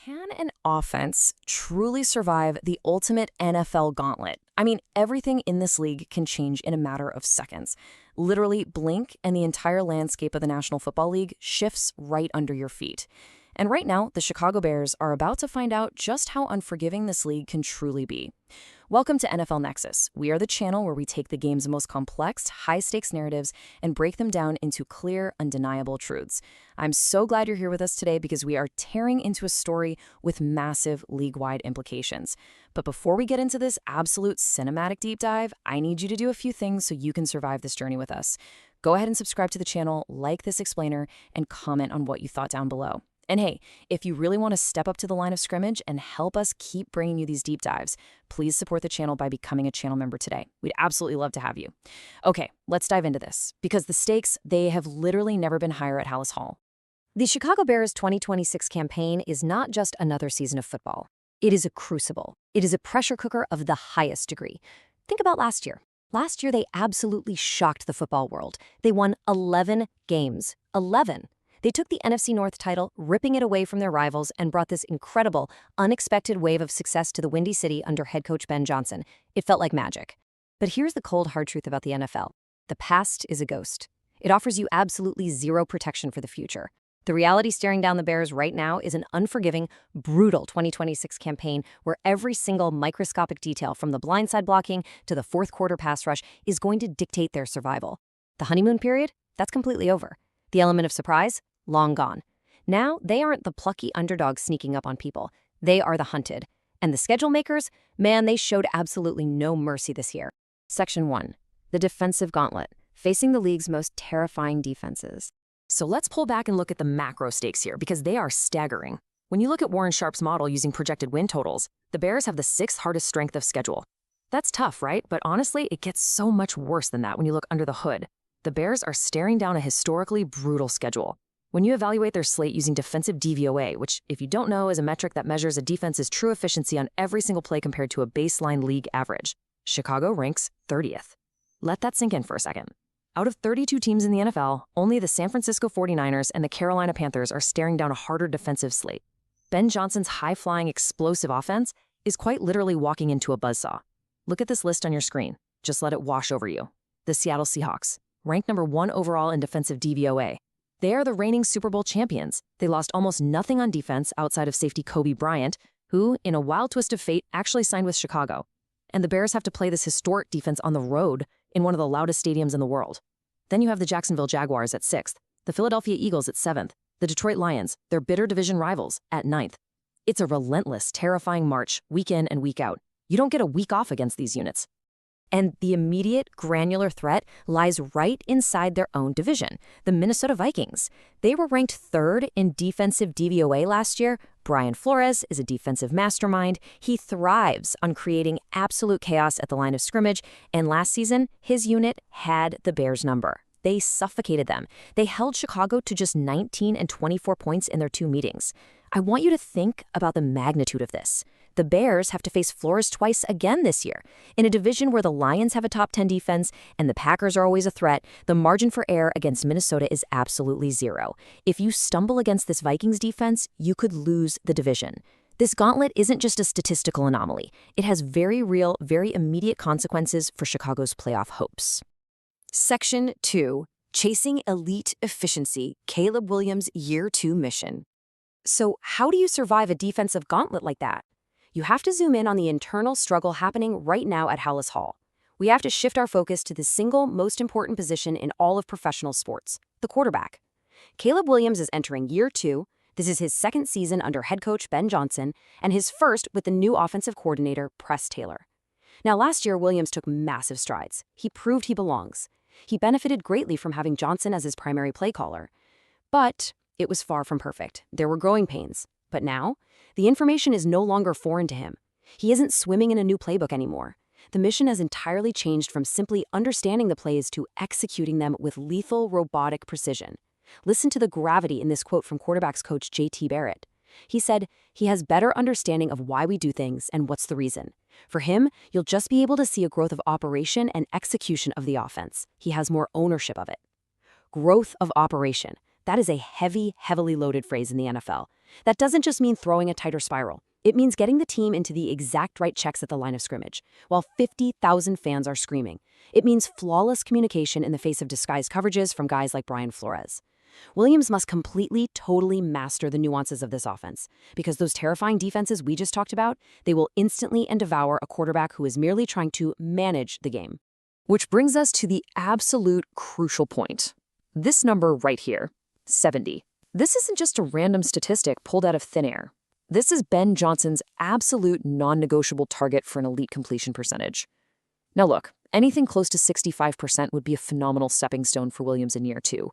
Can an offense truly survive the ultimate NFL gauntlet? I mean, everything in this league can change in a matter of seconds. Literally, blink, and the entire landscape of the National Football League shifts right under your feet. And right now, the Chicago Bears are about to find out just how unforgiving this league can truly be. Welcome to NFL Nexus. We are the channel where we take the game's most complex, high-stakes narratives and break them down into clear, undeniable truths. I'm so glad you're here with us today because we are tearing into a story with massive league-wide implications. But before we get into this absolute cinematic deep dive, I need you to do a few things so you can survive this journey with us. Go ahead and subscribe to the channel, like this explainer, and comment on what you thought down below. And hey, if you really want to step up to the line of scrimmage and help us keep bringing you these deep dives, please support the channel by becoming a channel member today. We'd absolutely love to have you. Okay, let's dive into this, because the stakes, they have literally never been higher at Hallis Hall. The Chicago Bears 2026 campaign is not just another season of football. It is a crucible. It is a pressure cooker of the highest degree. Think about last year. Last year, they absolutely shocked the football world. They won 11 games. 11. They took the NFC North title, ripping it away from their rivals, and brought this incredible, unexpected wave of success to the Windy City under head coach Ben Johnson. It felt like magic. But here's the cold, hard truth about the NFL. The past is a ghost. It offers you absolutely zero protection for the future. The reality staring down the Bears right now is an unforgiving, brutal 2026 campaign where every single microscopic detail from the blindside blocking to the fourth quarter pass rush is going to dictate their survival. The honeymoon period? That's completely over. The element of surprise? Long gone. Now, they aren't the plucky underdogs sneaking up on people. They are the hunted. And the schedule makers? Man, they showed absolutely no mercy this year. Section 1. The defensive gauntlet, facing the league's most terrifying defenses. So let's pull back and look at the macro stakes here, because they are staggering. When you look at Warren Sharp's model using projected win totals, the Bears have the 6th hardest strength of schedule. That's tough, right? But honestly, it gets so much worse than that when you look under the hood. The Bears are staring down a historically brutal schedule. When you evaluate their slate using defensive DVOA, which, if you don't know, is a metric that measures a defense's true efficiency on every single play compared to a baseline league average, Chicago ranks 30th. Let that sink in for a second. Out of 32 teams in the NFL, only the San Francisco 49ers and the Carolina Panthers are staring down a harder defensive slate. Ben Johnson's high-flying, explosive offense is quite literally walking into a buzzsaw. Look at this list on your screen. Just let it wash over you. The Seattle Seahawks, ranked number 1 overall in defensive DVOA. They are the reigning Super Bowl champions. They lost almost nothing on defense outside of safety Kobe Bryant, who, in a wild twist of fate, actually signed with Chicago. And the Bears have to play this historic defense on the road in one of the loudest stadiums in the world. Then you have the Jacksonville Jaguars at 6th, the Philadelphia Eagles at 7th, the Detroit Lions, their bitter division rivals, at 9th. It's a relentless, terrifying march, week in and week out. You don't get a week off against these units. And the immediate granular threat lies right inside their own division, the Minnesota Vikings. They were ranked 3rd in defensive DVOA last year. Brian Flores is a defensive mastermind. He thrives on creating absolute chaos at the line of scrimmage, and last season, his unit had the Bears' number. They suffocated them. They held Chicago to just 19 and 24 points in their 2 meetings. I want you to think about the magnitude of this. The Bears have to face Flores twice again this year. In a division where the Lions have a top 10 defense and the Packers are always a threat, the margin for error against Minnesota is absolutely zero. If you stumble against this Vikings defense, you could lose the division. This gauntlet isn't just a statistical anomaly. It has very real, very immediate consequences for Chicago's playoff hopes. Section 2. Chasing Elite Efficiency, Caleb Williams' Year 2 Mission. So how do you survive a defensive gauntlet like that? You have to zoom in on the internal struggle happening right now at Hallis Hall. We have to shift our focus to the single most important position in all of professional sports, the quarterback. Caleb Williams is entering year 2. This is his 2nd season under head coach Ben Johnson and his 1st with the new offensive coordinator, Press Taylor. Now, last year, Williams took massive strides. He proved he belongs. He benefited greatly from having Johnson as his primary play caller. But it was far from perfect. There were growing pains. But now, the information is no longer foreign to him. He isn't swimming in a new playbook anymore. The mission has entirely changed from simply understanding the plays to executing them with lethal robotic precision. Listen to the gravity in this quote from quarterbacks coach J.T. Barrett. He said, "He has better understanding of why we do things and what's the reason. For him, you'll just be able to see a growth of operation and execution of the offense. He has more ownership of it." Growth of operation. That is a heavy, heavily loaded phrase in the NFL. That doesn't just mean throwing a tighter spiral. It means getting the team into the exact right checks at the line of scrimmage, while 50,000 fans are screaming. It means flawless communication in the face of disguised coverages from guys like Brian Flores. Williams must completely, totally master the nuances of this offense, because those terrifying defenses we just talked about, they will instantly and devour a quarterback who is merely trying to manage the game. Which brings us to the absolute crucial point. This number right here, 70. This isn't just a random statistic pulled out of thin air. This is Ben Johnson's absolute non-negotiable target for an elite completion percentage. Now look, anything close to 65% would be a phenomenal stepping stone for Williams in year 2.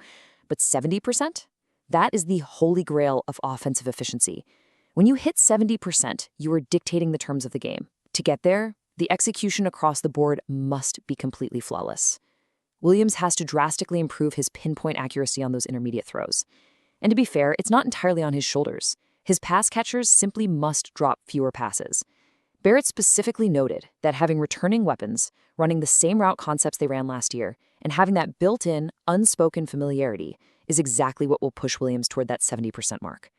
But 70%? That is the holy grail of offensive efficiency. When you hit 70%, you are dictating the terms of the game. To get there, the execution across the board must be completely flawless. Williams has to drastically improve his pinpoint accuracy on those intermediate throws. And to be fair, it's not entirely on his shoulders. His pass catchers simply must drop fewer passes. Barrett specifically noted that having returning weapons, running the same route concepts they ran last year, and having that built-in, unspoken familiarity is exactly what will push Williams toward that 70% mark.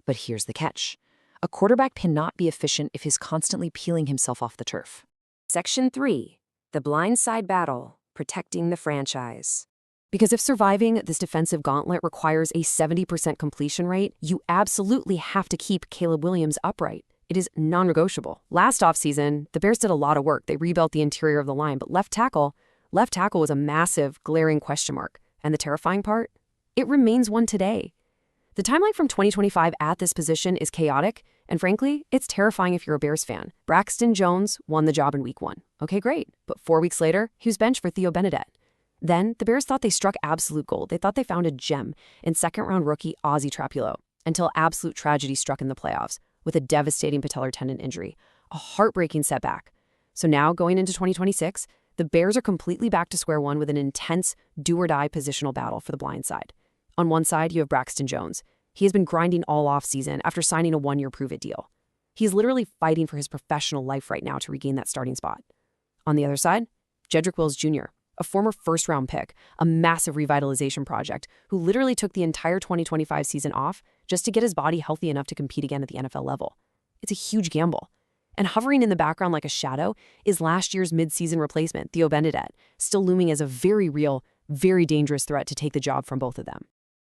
But here's the catch. A quarterback cannot be efficient if he's constantly peeling himself off the turf. Section 3. The blindside battle, protecting the franchise. Because if surviving this defensive gauntlet requires a 70% completion rate, you absolutely have to keep Caleb Williams upright. It is non-negotiable. Last offseason, the Bears did a lot of work. They rebuilt the interior of the line, but left tackle was a massive, glaring question mark. And the terrifying part? It remains one today. The timeline from 2025 at this position is chaotic, and frankly, it's terrifying if you're a Bears fan. Braxton Jones won the job in week 1. Okay, great. But 4 weeks later, he was benched for Theo Benedette. Then, the Bears thought they struck absolute gold. They thought they found a gem in second-round rookie Ozzie Trapulo, until absolute tragedy struck in the playoffs with a devastating patellar tendon injury, a heartbreaking setback. So now, going into 2026, the Bears are completely back to square one with an intense, do-or-die positional battle for the blind side. On one side, you have Braxton Jones. He has been grinding all offseason after signing a 1-year prove-it deal. He's literally fighting for his professional life right now to regain that starting spot. On the other side, Jedrick Wills Jr., a former first-round pick, a massive revitalization project, who literally took the entire 2025 season off just to get his body healthy enough to compete again at the NFL level. It's a huge gamble. And hovering in the background like a shadow is last year's mid-season replacement, Theo Benedette, still looming as a very real, very dangerous threat to take the job from both of them.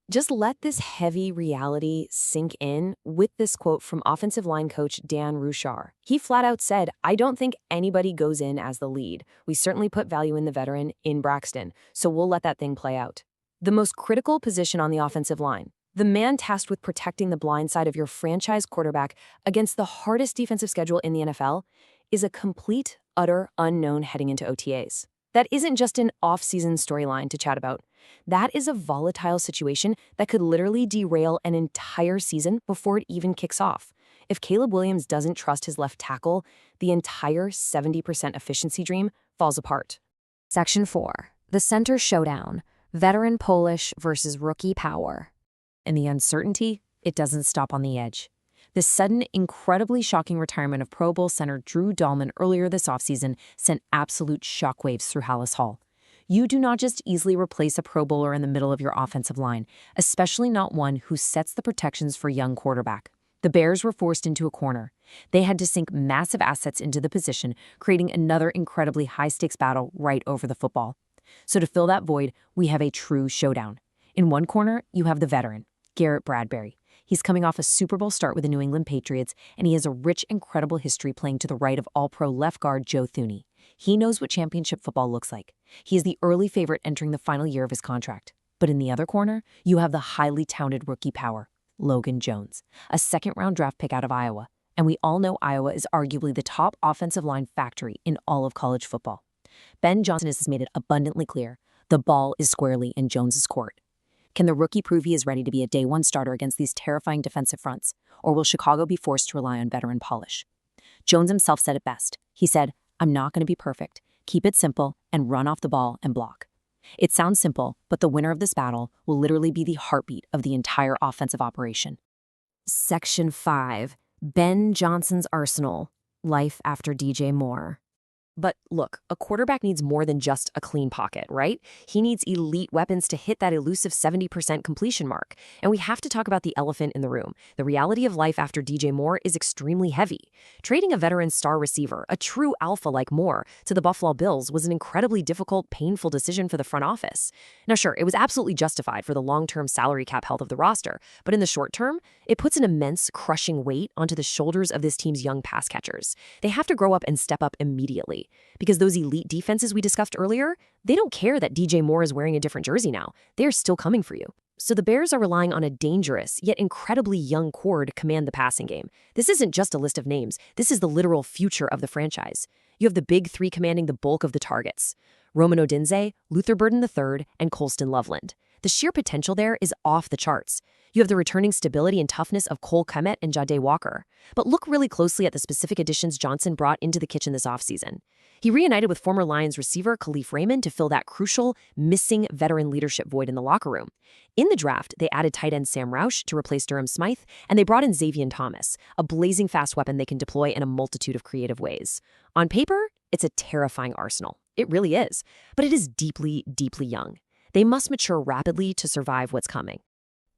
Just let this heavy reality sink in with this quote from offensive line coach Dan Ruchar. He flat out said, "I don't think anybody goes in as the lead. We certainly put value in the veteran, in Braxton, so we'll let that thing play out." The most critical position on the offensive line, the man tasked with protecting the blind side of your franchise quarterback against the hardest defensive schedule in the NFL, is a complete, utter unknown heading into OTAs. That isn't just an off-season storyline to chat about. That is a volatile situation that could literally derail an entire season before it even kicks off. If Caleb Williams doesn't trust his left tackle, the entire 70% efficiency dream falls apart. Section 4. The center showdown. Veteran Polish versus rookie power. And the uncertainty, it doesn't stop on the edge. The sudden, incredibly shocking retirement of Pro Bowl center Drew Dahlman earlier this offseason sent absolute shockwaves through Hallis Hall. You do not just easily replace a Pro Bowler in the middle of your offensive line, especially not one who sets the protections for a young quarterback. The Bears were forced into a corner. They had to sink massive assets into the position, creating another incredibly high-stakes battle right over the football. So to fill that void, we have a true showdown. In one corner, you have the veteran, Garrett Bradbury. He's coming off a Super Bowl start with the New England Patriots, and he has a rich and credible history playing to the right of All-Pro left guard Joe Thuney. He knows what championship football looks like. He is the early favorite entering the final year of his contract. But in the other corner, you have the highly touted rookie power, Logan Jones, a second-round draft pick out of Iowa. And we all know Iowa is arguably the top offensive line factory in all of college football. Ben Johnson has made it abundantly clear the ball is squarely in Jones's court. Can the rookie prove he is ready to be a day-one starter against these terrifying defensive fronts, or will Chicago be forced to rely on veteran polish? Jones himself said it best. He said, "I'm not going to be perfect. Keep it simple and run off the ball and block." It sounds simple, but the winner of this battle will literally be the heartbeat of the entire offensive operation. Section 5. Ben Johnson's Arsenal. Life after DJ Moore. But look, a quarterback needs more than just a clean pocket, right? He needs elite weapons to hit that elusive 70% completion mark. And we have to talk about the elephant in the room. The reality of life after DJ Moore is extremely heavy. Trading a veteran star receiver, a true alpha like Moore, to the Buffalo Bills was an incredibly difficult, painful decision for the front office. Now sure, it was absolutely justified for the long-term salary cap health of the roster, but in the short term, it puts an immense, crushing weight onto the shoulders of this team's young pass catchers. They have to grow up and step up immediately. Because those elite defenses we discussed earlier, they don't care that DJ Moore is wearing a different jersey now. They're still coming for you. So the Bears are relying on a dangerous, yet incredibly young core to command the passing game. This isn't just a list of names. This is the literal future of the franchise. You have the big three commanding the bulk of the targets: Roman Odinze, Luther Burden III, and Colston Loveland. The sheer potential there is off the charts. You have the returning stability and toughness of Cole Kmet and Jahdae Walker. But look really closely at the specific additions Johnson brought into the kitchen this offseason. He reunited with former Lions receiver Khalif Raymond to fill that crucial, missing veteran leadership void in the locker room. In the draft, they added tight end Sam Roush to replace Durham Smythe, and they brought in Xavier Thomas, a blazing fast weapon they can deploy in a multitude of creative ways. On paper, it's a terrifying arsenal. It really is. But it is deeply, deeply young. They must mature rapidly to survive what's coming.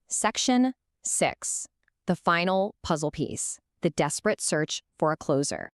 Section 6. The final puzzle piece. The desperate search for a closer.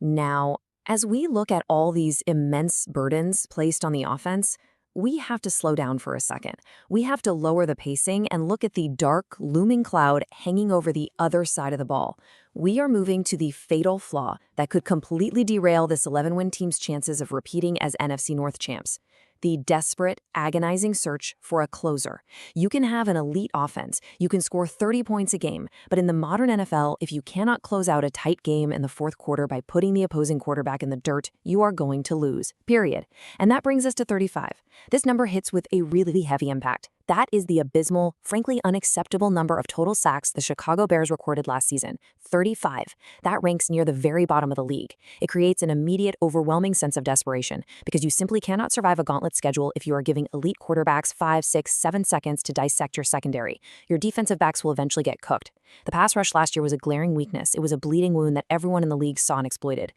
Now, as we look at all these immense burdens placed on the offense, we have to slow down for a second. We have to lower the pacing and look at the dark, looming cloud hanging over the other side of the ball. We are moving to the fatal flaw that could completely derail this 11-win team's chances of repeating as NFC North champs. The desperate, agonizing search for a closer. You can have an elite offense, you can score 30 points a game, but in the modern NFL, if you cannot close out a tight game in the fourth quarter by putting the opposing quarterback in the dirt, you are going to lose, period. And that brings us to 35. This number hits with a really heavy impact. That is the abysmal, frankly unacceptable number of total sacks the Chicago Bears recorded last season, 35. That ranks near the very bottom of the league. It creates an immediate, overwhelming sense of desperation because you simply cannot survive a gauntlet schedule if you are giving elite quarterbacks 5, 6, 7 seconds to dissect your secondary. Your defensive backs will eventually get cooked. The pass rush last year was a glaring weakness. It was a bleeding wound that everyone in the league saw and exploited.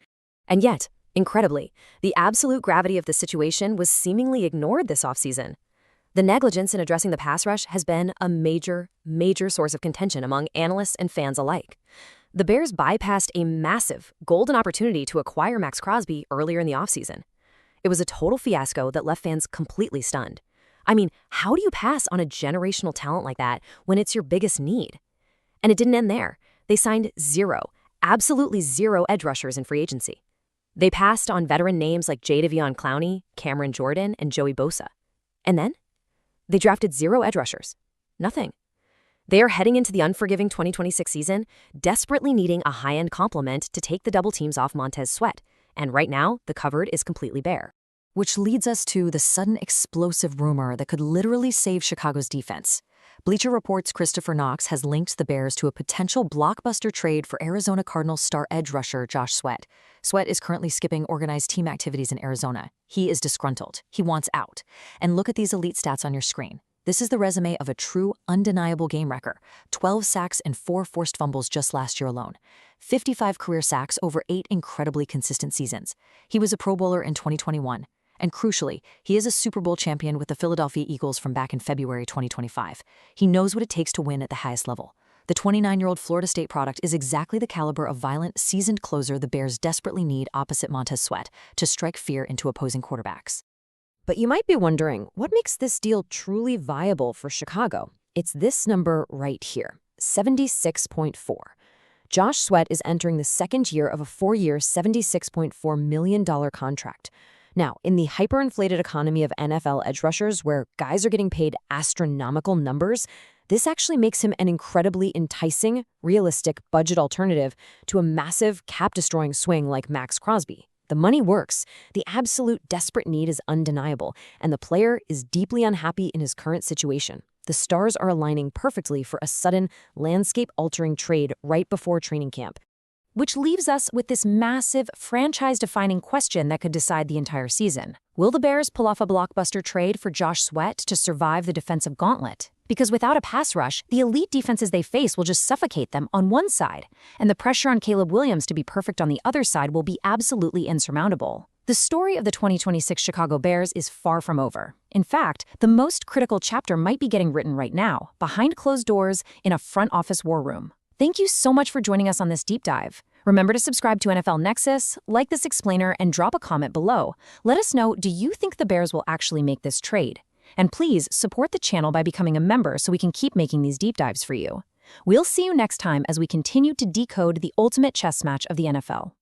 And yet, incredibly, the absolute gravity of the situation was seemingly ignored this offseason. The negligence in addressing the pass rush has been a major source of contention among analysts and fans alike. The Bears bypassed a massive, golden opportunity to acquire Max Crosby earlier in the offseason. It was a total fiasco that left fans completely stunned. I mean, how do you pass on a generational talent like that when it's your biggest need? And it didn't end there. They signed absolutely zero edge rushers in free agency. They passed on veteran names like Jadeveon Clowney, Cameron Jordan, and Joey Bosa. And then they drafted 0 edge rushers. Nothing. They are heading into the unforgiving 2026 season, desperately needing a high-end complement to take the double teams off Montez Sweat. And right now, the cupboard is completely bare. Which leads us to the sudden explosive rumor that could literally save Chicago's defense. Bleacher Report's Christopher Knox has linked the Bears to a potential blockbuster trade for Arizona Cardinals star edge rusher Josh Sweat. Sweat is currently skipping organized team activities in Arizona. He is disgruntled. He wants out. And look at these elite stats on your screen. This is the resume of a true, undeniable game wrecker. 12 sacks and 4 forced fumbles just last year alone. 55 career sacks over 8 incredibly consistent seasons. He was a Pro Bowler in 2021. And crucially, he is a Super Bowl champion with the Philadelphia Eagles from back in February 2025. He knows what it takes to win at the highest level. The 29-year-old Florida State product is exactly the caliber of violent, seasoned closer the Bears desperately need opposite Montez Sweat to strike fear into opposing quarterbacks. But you might be wondering, what makes this deal truly viable for Chicago? It's this number right here, 76.4. Josh Sweat is entering the second year of a 4-year, $76.4 million contract. Now, in the hyperinflated economy of NFL edge rushers, where guys are getting paid astronomical numbers, this actually makes him an incredibly enticing, realistic budget alternative to a massive, cap-destroying swing like Max Crosby. The money works, the absolute desperate need is undeniable, and the player is deeply unhappy in his current situation. The stars are aligning perfectly for a sudden, landscape-altering trade right before training camp. Which leaves us with this massive, franchise-defining question that could decide the entire season. Will the Bears pull off a blockbuster trade for Josh Sweat to survive the defensive gauntlet? Because without a pass rush, the elite defenses they face will just suffocate them on one side, and the pressure on Caleb Williams to be perfect on the other side will be absolutely insurmountable. The story of the 2026 Chicago Bears is far from over. In fact, the most critical chapter might be getting written right now, behind closed doors, in a front office war room. Thank you so much for joining us on this deep dive. Remember to subscribe to NFL Nexus, like this explainer, and drop a comment below. Let us know, do you think the Bears will actually make this trade? And please support the channel by becoming a member so we can keep making these deep dives for you. We'll see you next time as we continue to decode the ultimate chess match of the NFL.